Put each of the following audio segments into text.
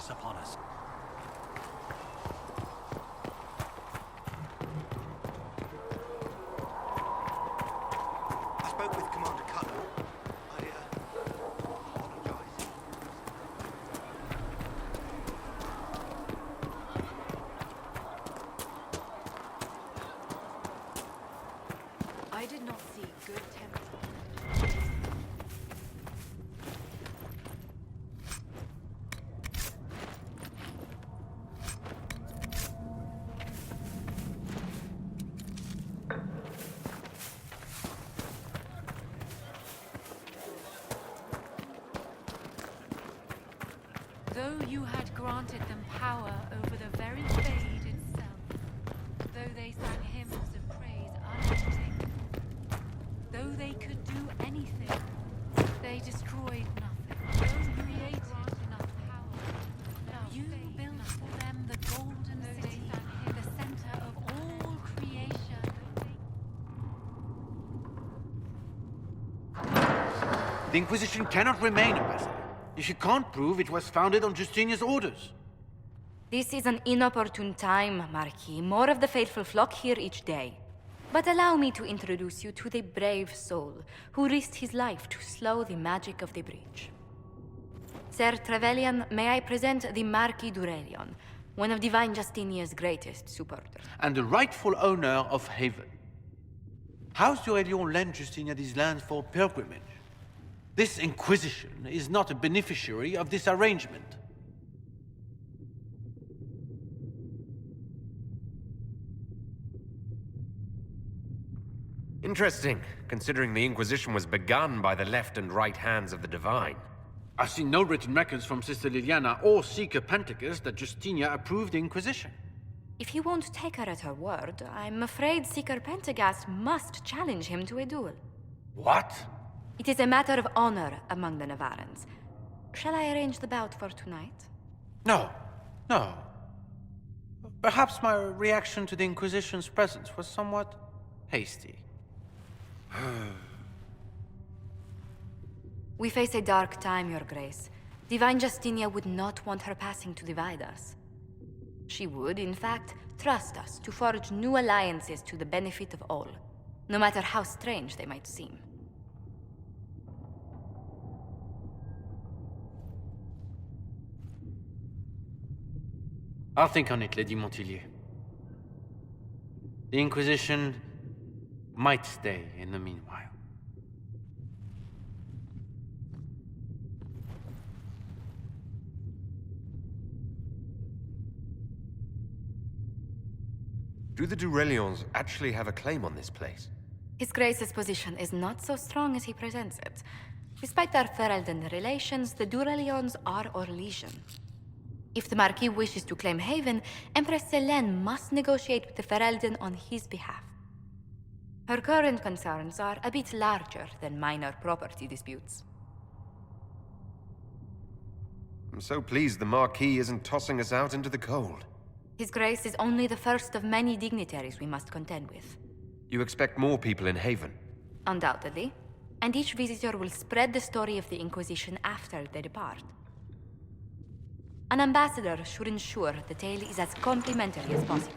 force upon us. I spoke with Commander Cutler. I apologize. I did not see good temper. Though you had granted them power over the very fade itself, though they sang hymns of praise unending, though they could do anything, they destroyed nothing. Though created enough power, you built for them the golden city, the center of all creation. The Inquisition cannot remain, Ambassador, if you can't prove it was founded on Justinian's orders. This is an inopportune time, Marquis. More of the faithful flock here each day. But allow me to introduce you to the brave soul who risked his life to slow the magic of the breach. Sir Trevelyan, may I present the Marquis d'Aurelion, one of Divine Justinia's greatest supporters. And the rightful owner of Haven. House d'Aurelion lent Justinia these lands for pilgrimage. This Inquisition is not a beneficiary of this arrangement. Interesting, considering the Inquisition was begun by the left and right hands of the Divine. I've seen no written records from Sister Liliana or Seeker Penticus that Justinia approved the Inquisition. If you won't take her at her word, I'm afraid Seeker Pentagast must challenge him to a duel. What? It is a matter of honor among the Navarrans. Shall I arrange the bout for tonight? No. No. Perhaps my reaction to the Inquisition's presence was somewhat hasty. We face a dark time, Your Grace. Divine Justinia would not want her passing to divide us. She would, in fact, trust us to forge new alliances to the benefit of all, no matter how strange they might seem. I'll think on it, Lady Montilyet. The Inquisition might stay in the meanwhile. Do the Durelions actually have a claim on this place? His Grace's position is not so strong as he presents it. Despite their Ferelden relations, the Durelions are Orlesian. If the Marquis wishes to claim Haven, Empress Selene must negotiate with the Ferelden on his behalf. Her current concerns are a bit larger than minor property disputes. I'm so pleased the Marquis isn't tossing us out into the cold. His Grace is only the first of many dignitaries we must contend with. You expect more people in Haven? Undoubtedly. And each visitor will spread the story of the Inquisition after they depart. An ambassador should ensure the tale is as complimentary as possible.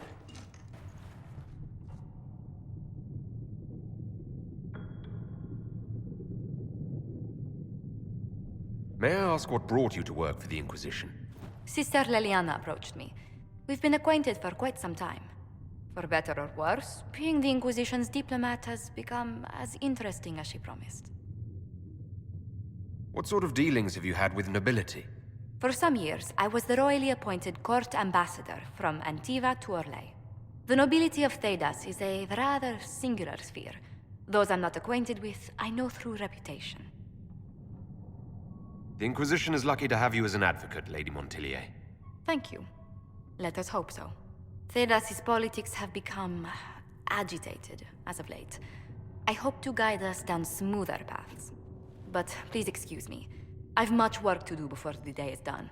May I ask what brought you to work for the Inquisition? Sister Liliana approached me. We've been acquainted for quite some time. For better or worse, being the Inquisition's diplomat has become as interesting as she promised. What sort of dealings have you had with nobility? For some years, I was the royally appointed court ambassador from Antiva to Orlais. The nobility of Thedas is a rather singular sphere. Those I'm not acquainted with, I know through reputation. The Inquisition is lucky to have you as an advocate, Lady Montilyet. Thank you. Let us hope so. Thedas's politics have become agitated as of late. I hope to guide us down smoother paths. But please excuse me. I've much work to do before the day is done.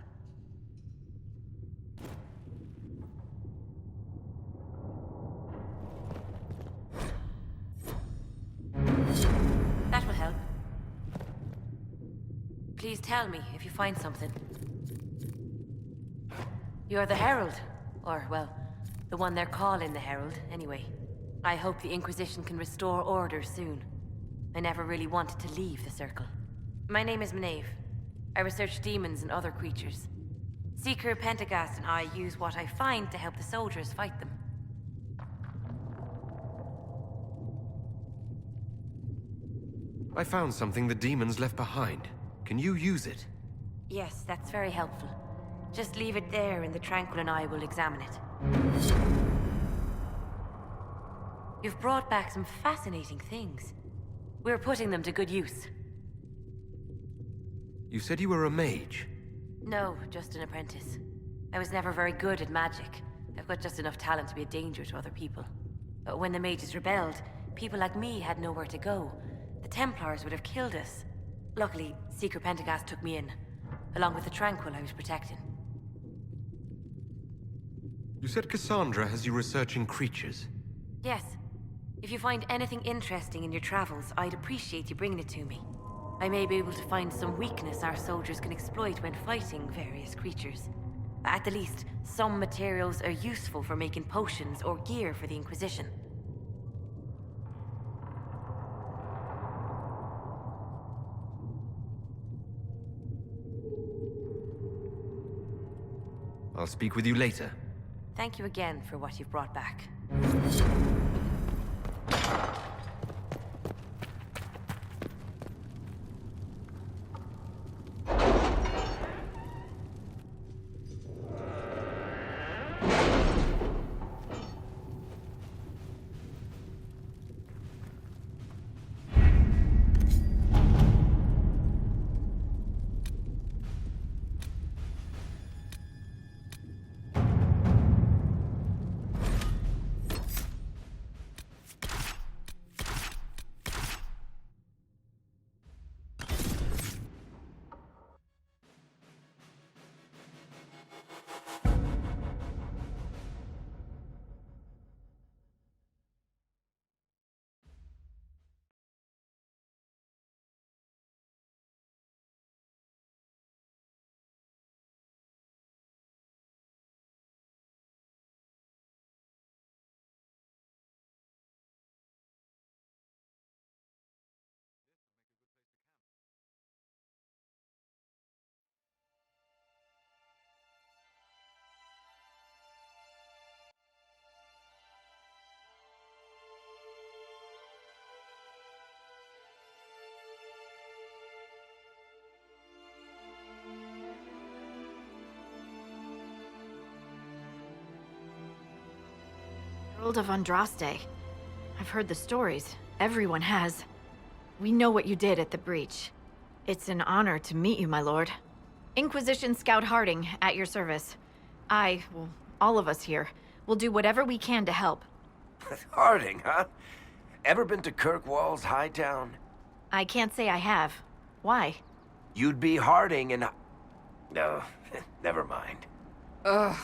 That will help. Please tell me if you find something. You're the Herald. Or, well, the one they're calling the Herald, anyway. I hope the Inquisition can restore order soon. I never really wanted to leave the Circle. My name is Maeve. I research demons and other creatures. Seeker Pentagast and I use what I find to help the soldiers fight them. I found something the demons left behind. Can you use it? Yes, that's very helpful. Just leave it there and the Tranquil and I will examine it. You've brought back some fascinating things. We're putting them to good use. You said you were a mage. No, just an apprentice. I was never very good at magic. I've got just enough talent to be a danger to other people. But when the mages rebelled, people like me had nowhere to go. The Templars would have killed us. Luckily, Seeker Pentagast took me in, along with the Tranquil I was protecting. You said Cassandra has you researching creatures. Yes. If you find anything interesting in your travels, I'd appreciate you bringing it to me. I may be able to find some weakness our soldiers can exploit when fighting various creatures. At the least, some materials are useful for making potions or gear for the Inquisition. I'll speak with you later. Thank you again for what you've brought back. Herald of Andraste. I've heard the stories. Everyone has. We know what you did at the breach. It's an honor to meet you, my lord. Inquisition Scout Harding, at your service. Well, all of us here, will do whatever we can to help. Harding, huh? Ever been to Kirkwall's Hightown? I can't say I have. Why? You'd be Harding and... No, never mind. Ugh.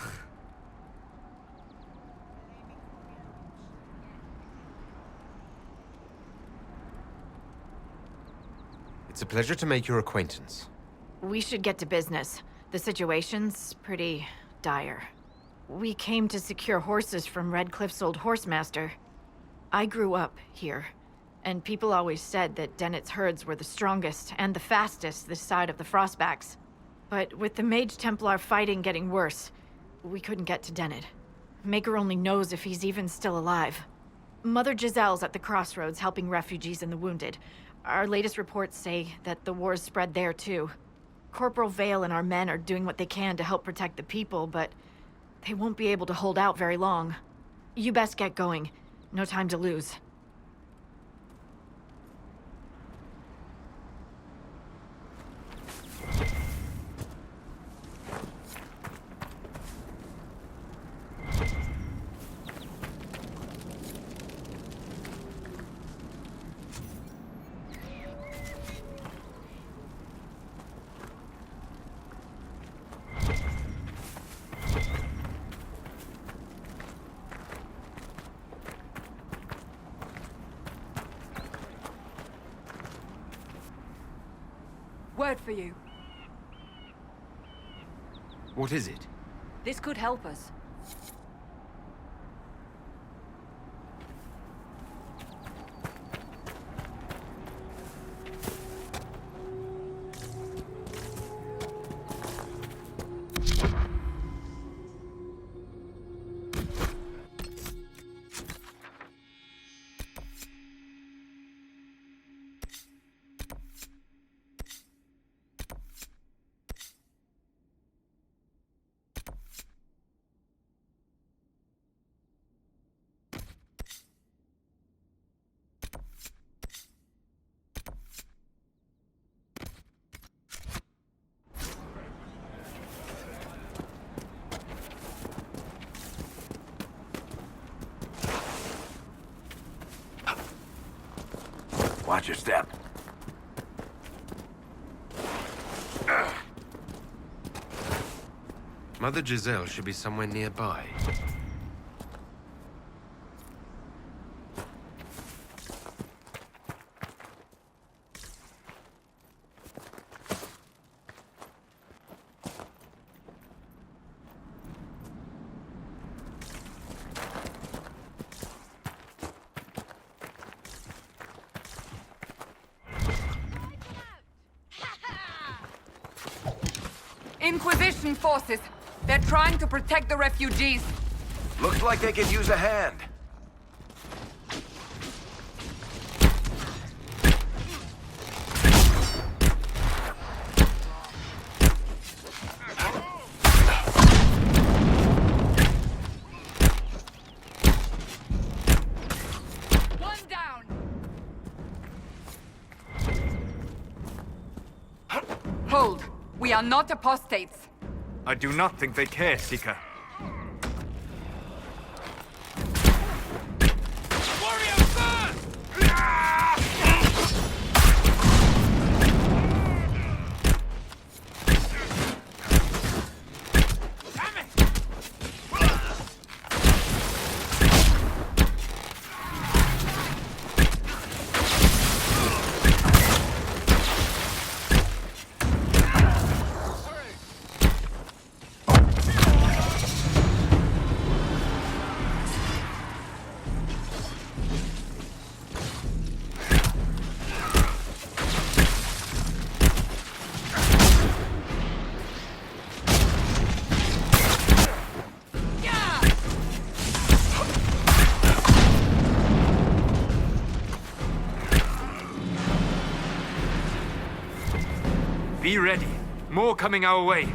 It's a pleasure to make your acquaintance. We should get to business. The situation's pretty dire. We came to secure horses from Redcliffe's old horsemaster. I grew up here, and people always said that Dennett's herds were the strongest and the fastest this side of the Frostbacks. But with the Mage Templar fighting getting worse, we couldn't get to Dennett. Maker only knows if he's even still alive. Mother Giselle's at the crossroads helping refugees and the wounded. Our latest reports say that the war's spread there too. Corporal Vale and our men are doing what they can to help protect the people, but they won't be able to hold out very long. You best get going. No time to lose. Word for you. What is it? This could help us. Watch your step. Mother Giselle should be somewhere nearby. Inquisition forces! They're trying to protect the refugees! Looks like they could use a hand. One down! Hold! We are not apostates! I do not think they care, Seeker. Be ready. More coming our way.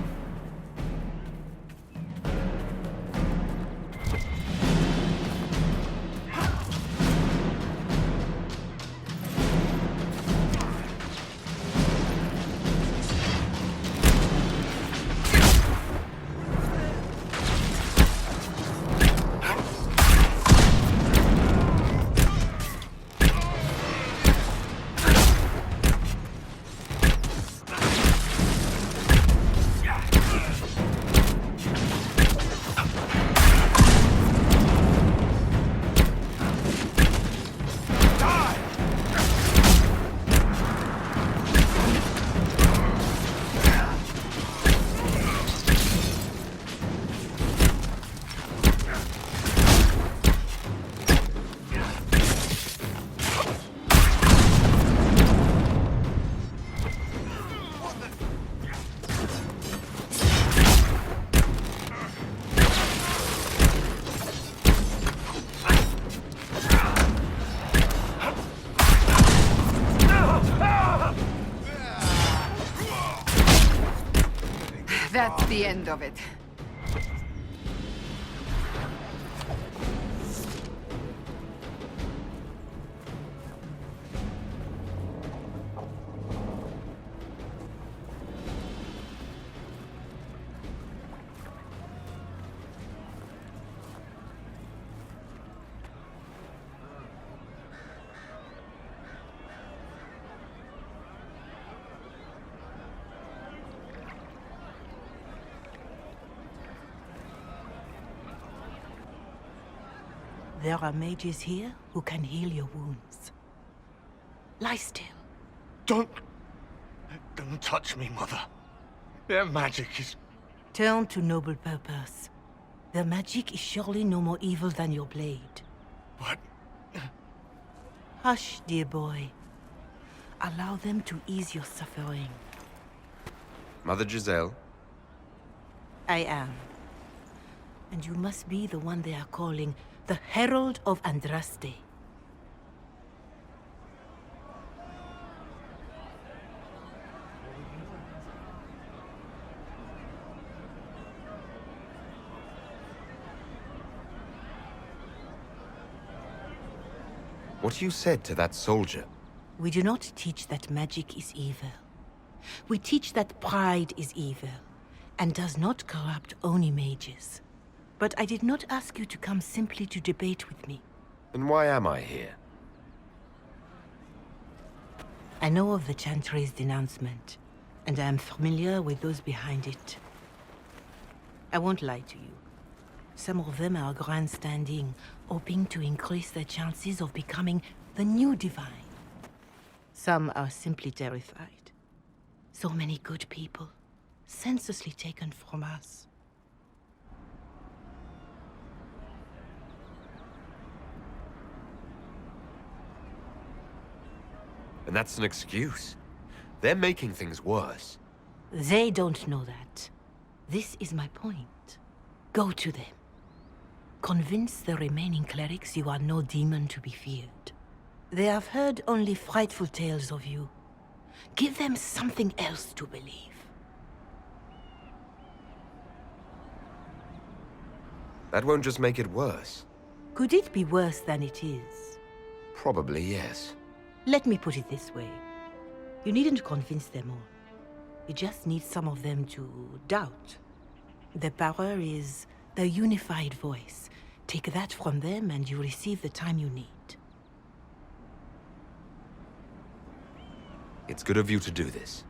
That's the end of it. There are mages here who can heal your wounds. Lie still. Don't touch me, Mother. Their magic is Turn to noble purpose. Their magic is surely no more evil than your blade. What? Hush, dear boy. Allow them to ease your suffering. Mother Giselle? I am. And you must be the one they are calling the Herald of Andraste. What you said to that soldier? We do not teach that magic is evil. We teach that pride is evil, and does not corrupt Oni mages. But I did not ask you to come simply to debate with me. Then why am I here? I know of the Chantry's denouncement, and I am familiar with those behind it. I won't lie to you. Some of them are grandstanding, hoping to increase their chances of becoming the new divine. Some are simply terrified. So many good people, senselessly taken from us. And that's an excuse. They're making things worse. They don't know that. This is my point. Go to them. Convince the remaining clerics you are no demon to be feared. They have heard only frightful tales of you. Give them something else to believe. That won't just make it worse. Could it be worse than it is? Probably yes. Let me put it this way. You needn't convince them all. You just need some of them to doubt. Their power is their unified voice. Take that from them and you receive the time you need. It's good of you to do this.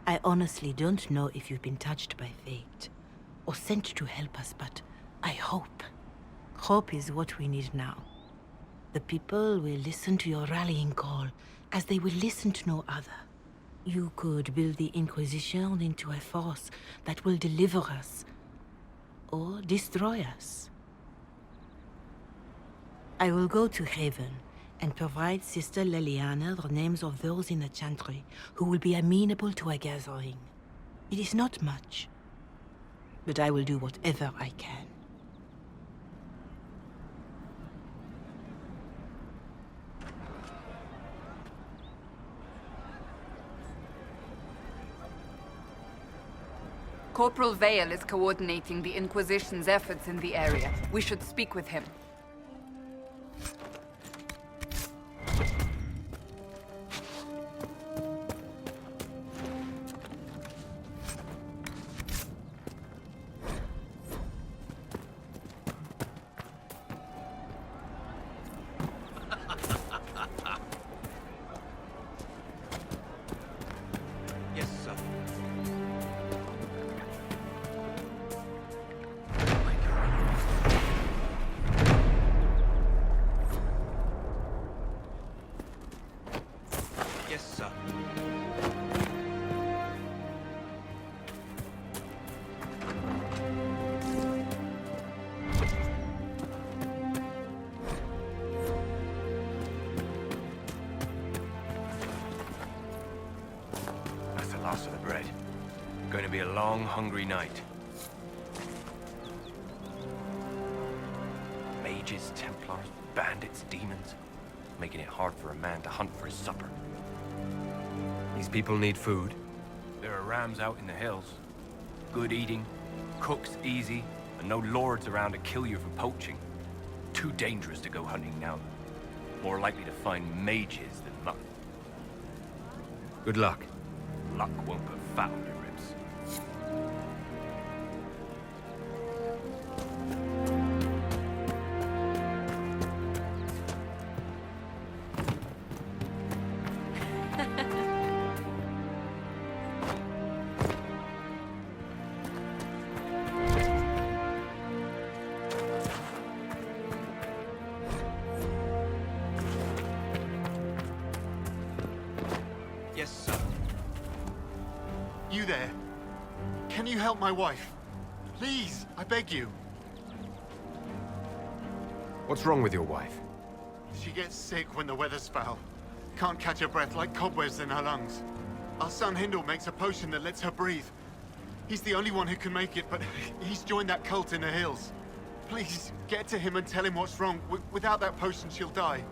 I honestly don't know if you've been touched by fate, or sent to help us, but I hope. Hope is what we need now. The people will listen to your rallying call, as they will listen to no other. You could build the Inquisition into a force that will deliver us, or destroy us. I will go to Haven and provide Sister Leliana the names of those in the Chantry who will be amenable to a gathering. It is not much, but I will do whatever I can. Corporal Vale is coordinating the Inquisition's efforts in the area. We should speak with him. Yes, sir. Yes, sir. That's the last of the bread. Going to be a long, hungry night. Mages, Templars, bandits, demons. Making it hard for a man to hunt for his supper. These people need food. There are rams out in the hills. Good eating, cooks easy, and no lords around to kill you for poaching. Too dangerous to go hunting now. More likely to find mages than luck. Good luck. Luck won't put fat on your ribs. Yes, sir. You there? Can you help my wife? Please, I beg you. What's wrong with your wife? She gets sick when the weather's foul. Can't catch her breath like cobwebs in her lungs. Our son Hindle makes a potion that lets her breathe. He's the only one who can make it, but he's joined that cult in the hills. Please, get to him and tell him what's wrong. Without that potion, she'll die.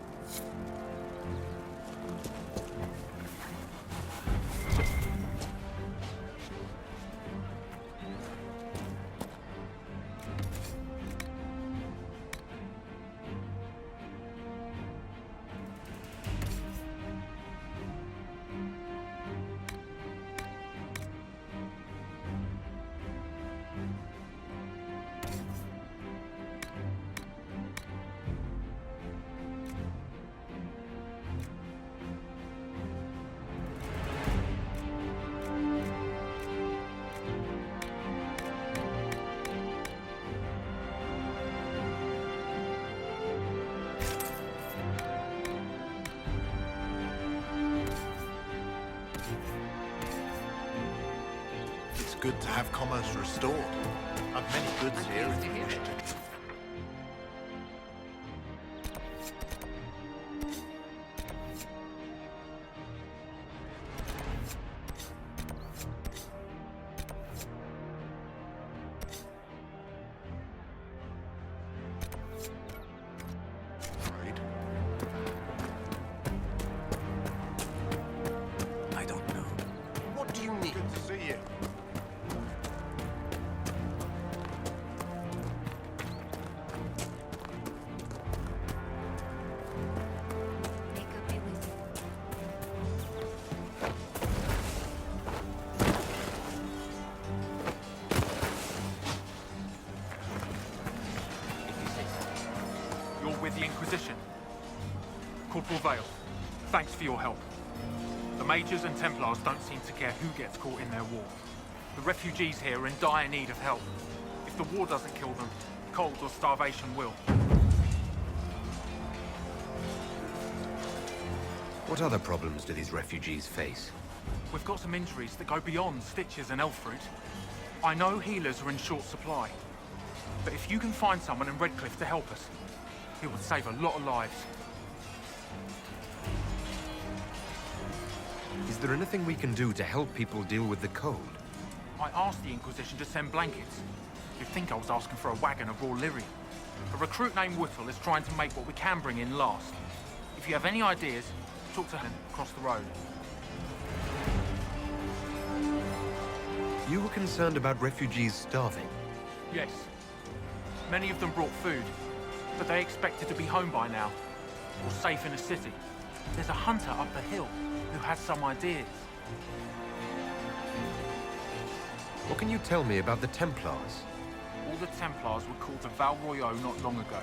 It's good to have commerce restored. I've many goods here. Pleased to hear it. Trade. I don't know. What do you need? Good to see you. You're with the Inquisition. Corporal Vale, thanks for your help. The Mages and Templars don't seem to care who gets caught in their war. The refugees here are in dire need of help. If the war doesn't kill them, cold or starvation will. What other problems do these refugees face? We've got some injuries that go beyond stitches and elf fruit. I know healers are in short supply, but if you can find someone in Redcliffe to help us, it would save a lot of lives. Is there anything we can do to help people deal with the cold? I asked the Inquisition to send blankets. You'd think I was asking for a wagon of raw lyrium. A recruit named Whittle is trying to make what we can bring in last. If you have any ideas, talk to him across the road. You were concerned about refugees starving. Yes. Many of them brought food, but they expected to be home by now, or safe in a city. There's a hunter up the hill who has some ideas. What can you tell me about the Templars? All the Templars were called to Val Royeaux not long ago.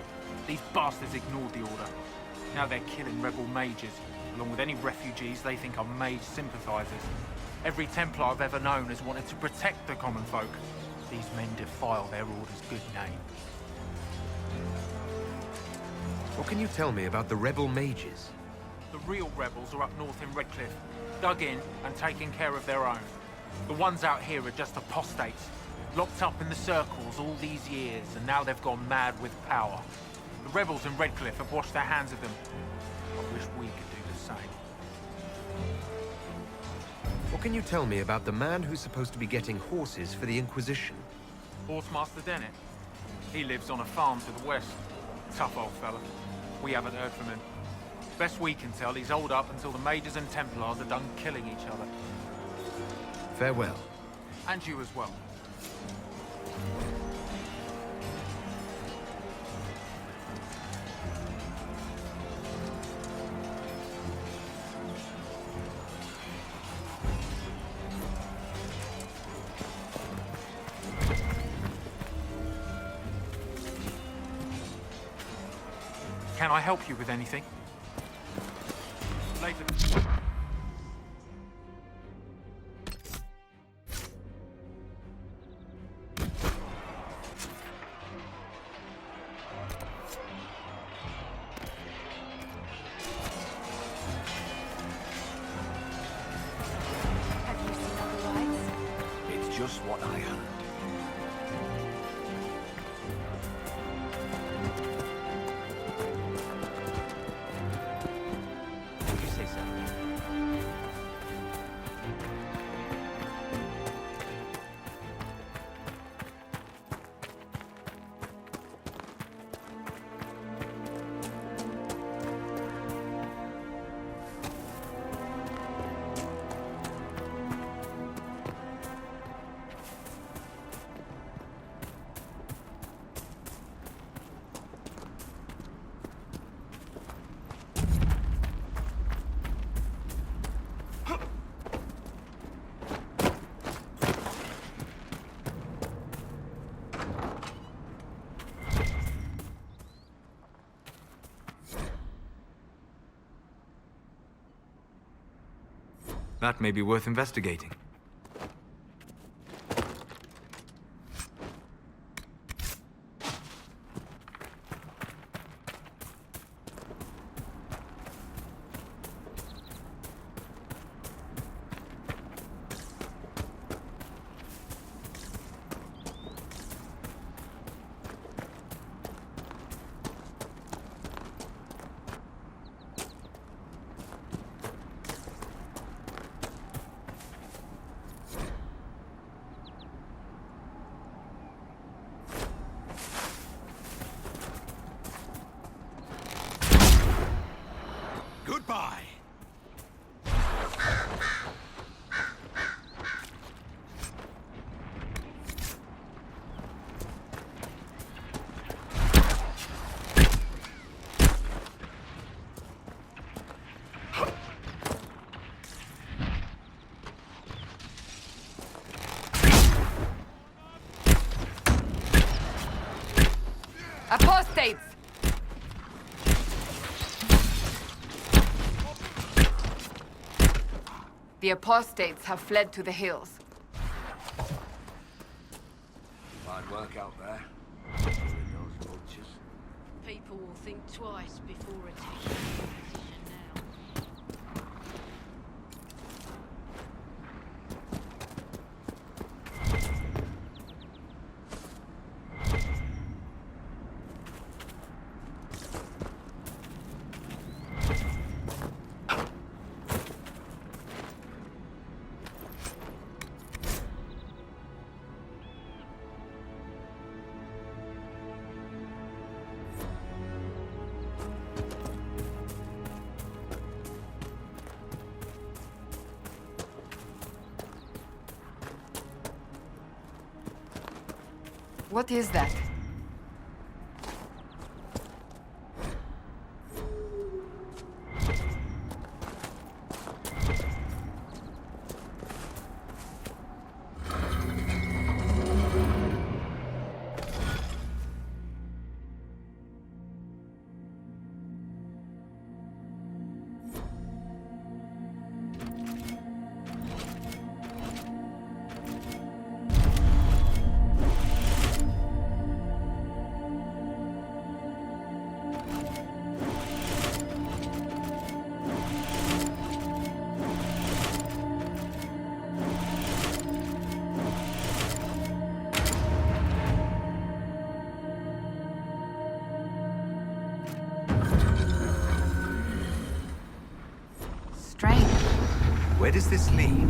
These bastards ignored the order. Now they're killing rebel mages, along with any refugees they think are mage sympathizers. Every Templar I've ever known has wanted to protect the common folk. These men defile their order's good name. What can you tell me about the rebel mages? The real rebels are up north in Redcliffe, dug in and taking care of their own. The ones out here are just apostates, locked up in the circles all these years, and now they've gone mad with power. The rebels in Redcliffe have washed their hands of them. I wish we could do the same. What can you tell me about the man who's supposed to be getting horses for the Inquisition? Horsemaster Dennett. He lives on a farm to the west. Tough old fella. We haven't heard from him. Best we can tell, he's holed up until the Mages and Templars are done killing each other. Farewell. And you as well. Can I help you with anything? Later. Have you seen otherwise? It's just what I heard. That may be worth investigating. Goodbye. Apostates! The apostates have fled to the hills. Fine work out there. Those vultures. People will think twice before attacking the position now. What is that? Strange. Where does this lead?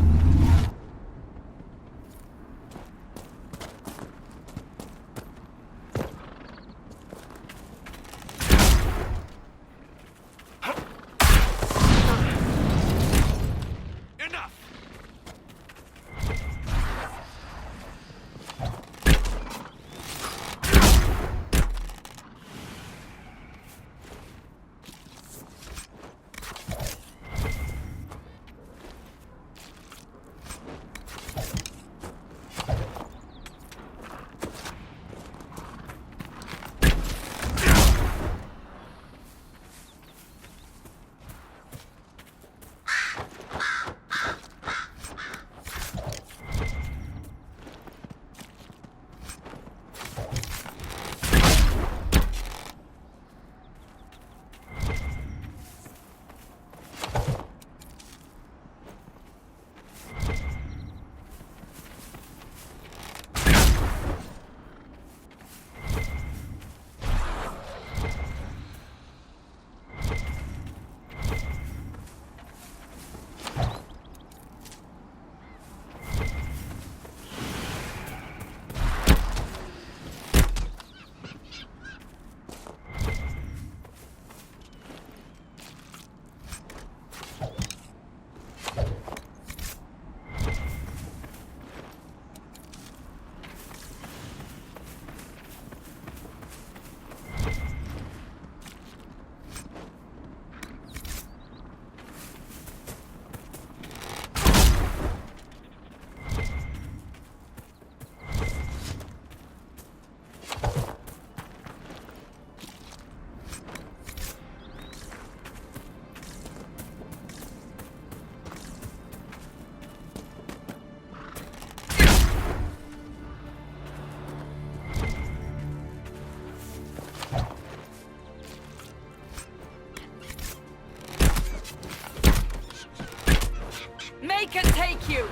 Make it take you!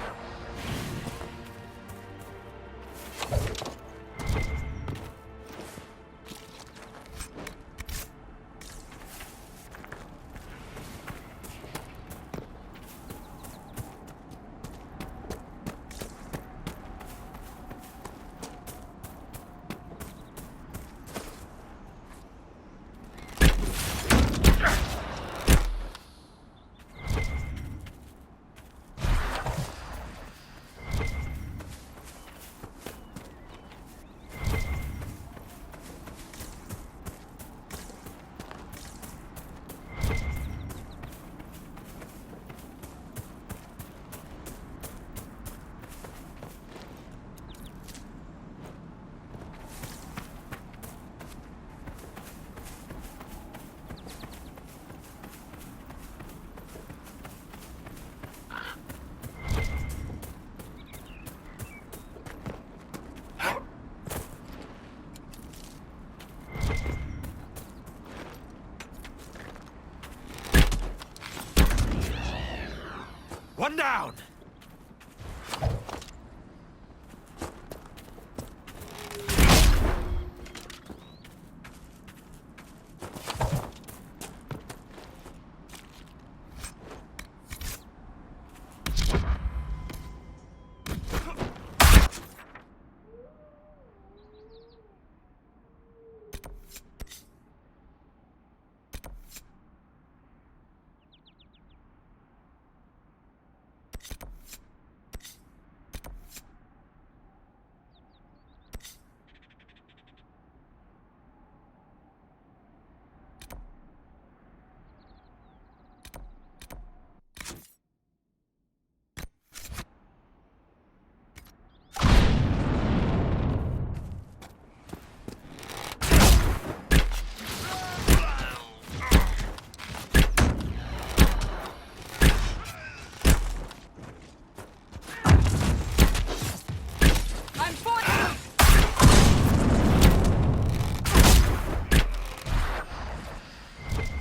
One down!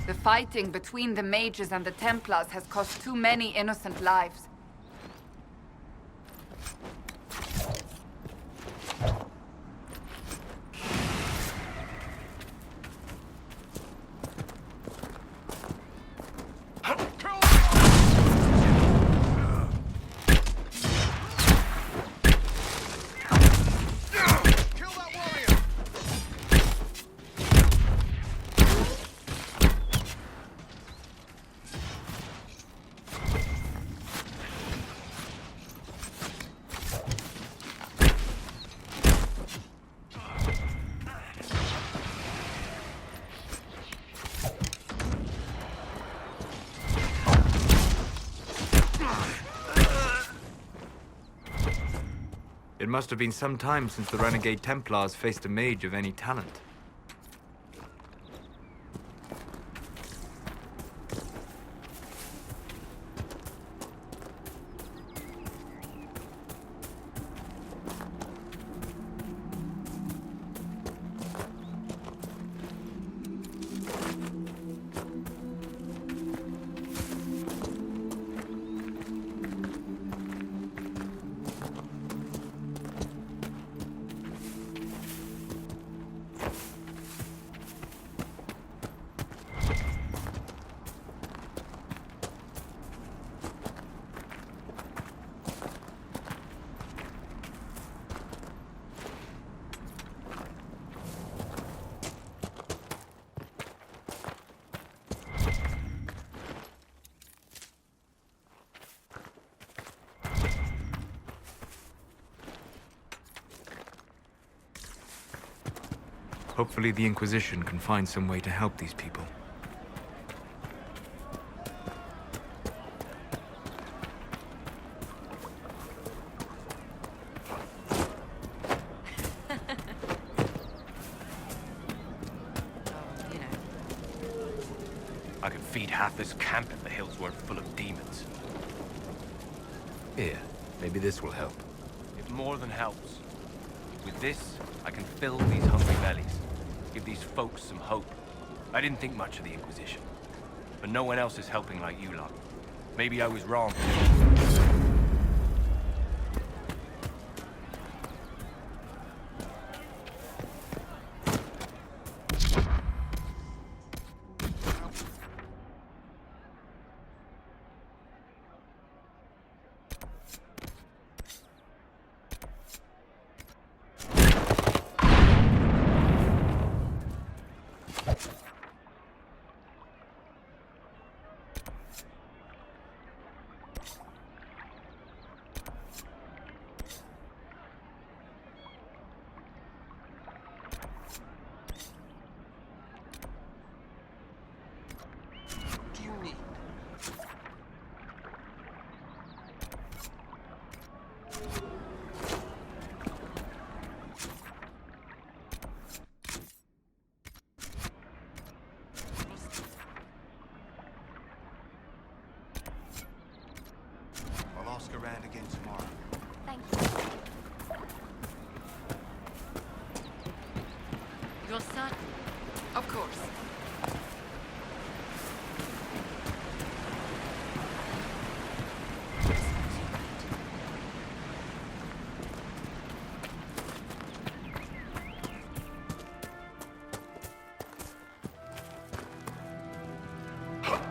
The fighting between the mages and the Templars has cost too many innocent lives. It must have been some time since the renegade Templars faced a mage of any talent. Hopefully the Inquisition can find some way to help these people. I could feed half this camp if the hills weren't full of demons. Here, maybe this will help. It more than helps. With this, I can fill these hungry bellies. Give these folks some hope. I didn't think much of the Inquisition. But no one else is helping like you lot. Maybe I was wrong.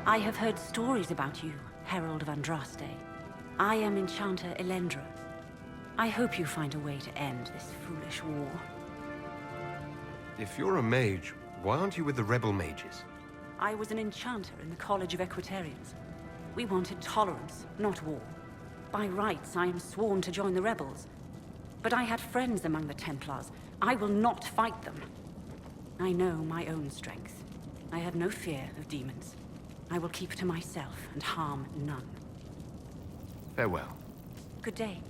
I have heard stories about you, Herald of Andraste. I am Enchanter Elendra. I hope you find a way to end this foolish war. If you're a mage, why aren't you with the rebel mages? I was an enchanter in the College of Equitarians. We wanted tolerance, not war. By rights, I am sworn to join the rebels. But I had friends among the Templars. I will not fight them. I know my own strength. I have no fear of demons. I will keep to myself and harm none. Farewell. Good day.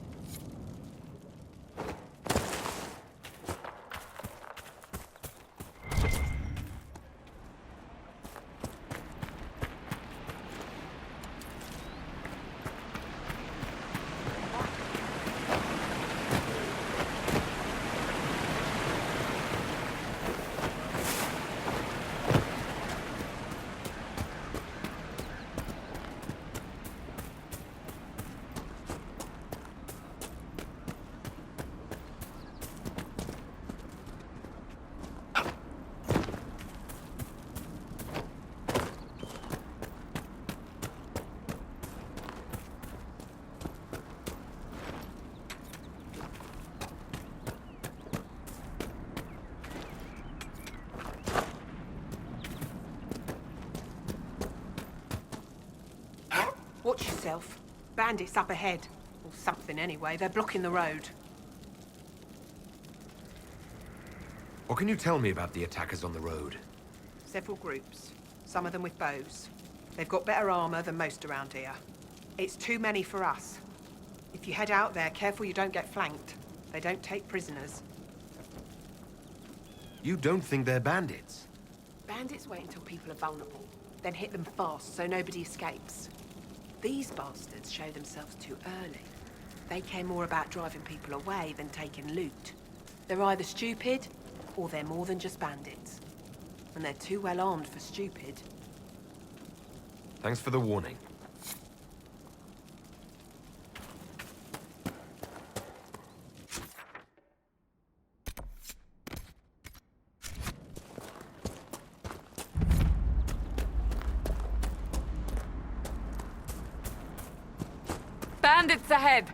Watch yourself. Bandits up ahead. Or something anyway. They're blocking the road. What can you tell me about the attackers on the road? Several groups. Some of them with bows. They've got better armor than most around here. It's too many for us. If you head out there, careful you don't get flanked. They don't take prisoners. You don't think they're bandits? Bandits wait until people are vulnerable, then hit them fast so nobody escapes. These bastards show themselves too early. They care more about driving people away than taking loot. They're either stupid, or they're more than just bandits. And they're too well armed for stupid. Thanks for the warning. Bandits ahead!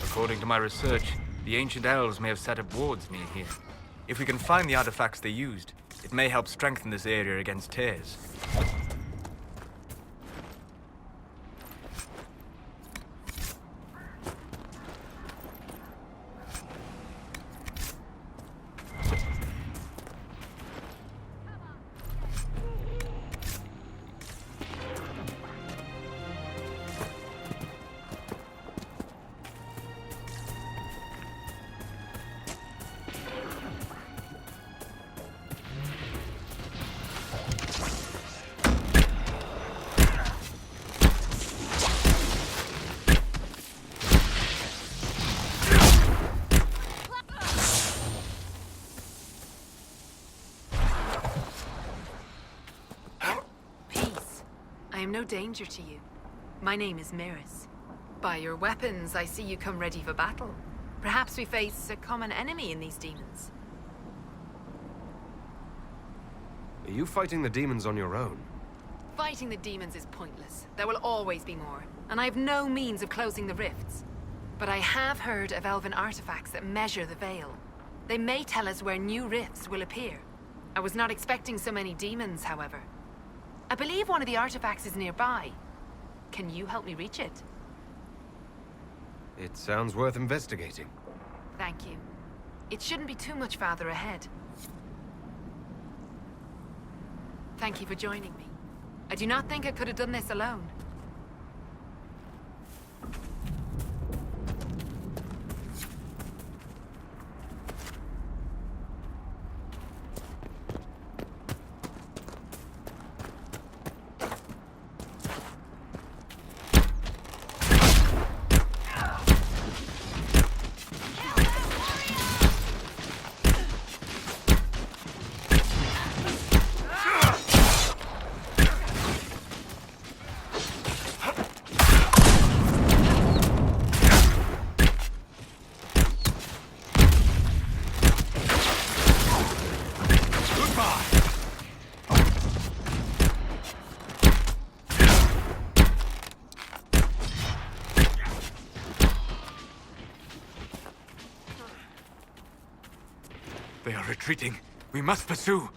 According to my research, the ancient elves may have set up wards near here. If we can find the artifacts they used, it may help strengthen this area against tears. I am no danger to you. My name is Miris. By your weapons, I see you come ready for battle. Perhaps we face a common enemy in these demons. Are you fighting the demons on your own? Fighting the demons is pointless. There will always be more, and I have no means of closing the rifts. But I have heard of elven artifacts that measure the veil. They may tell us where new rifts will appear. I was not expecting so many demons, however. I believe one of the artifacts is nearby. Can you help me reach it? It sounds worth investigating. Thank you. It shouldn't be too much farther ahead. Thank you for joining me. I do not think I could have done this alone. They are retreating. We must pursue.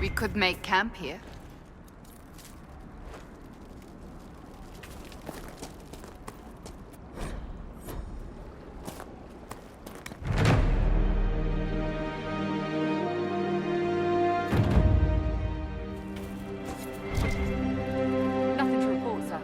We could make camp here. Nothing to report, sir.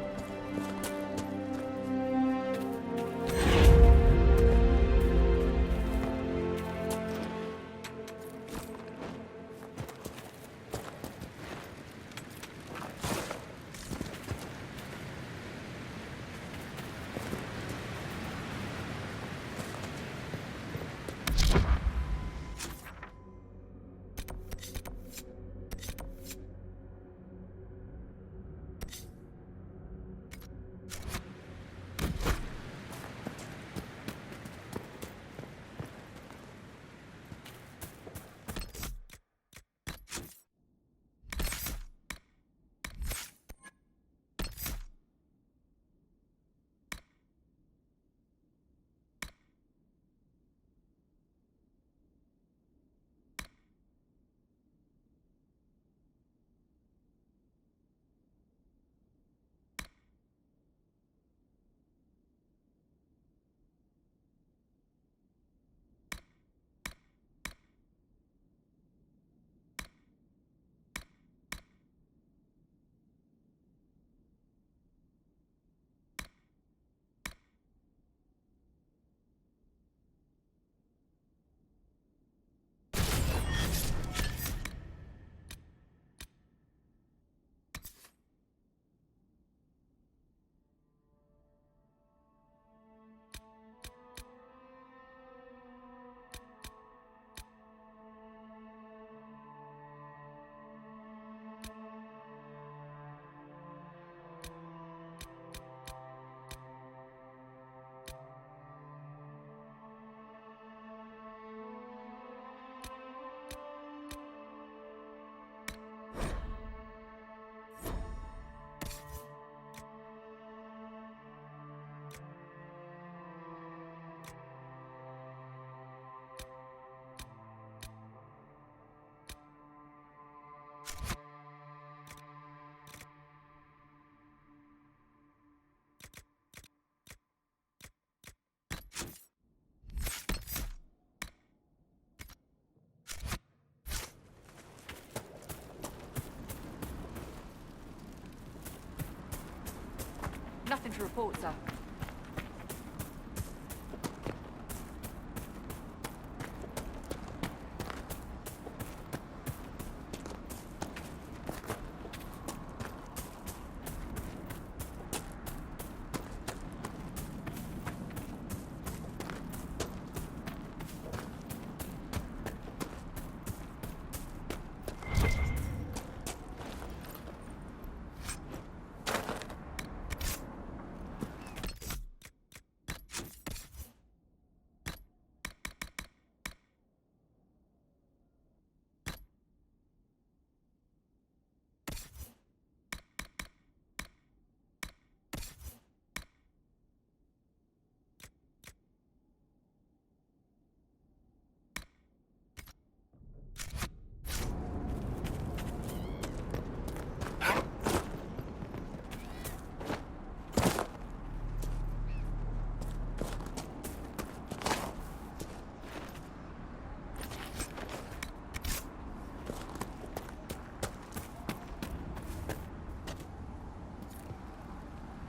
Nothing to report, sir.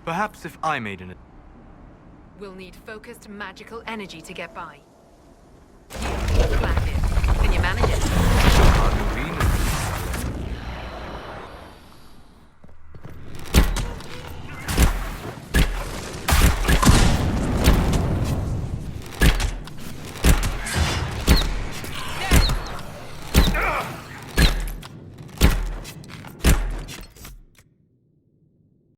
Perhaps if I made an... We'll need focused magical energy to get by.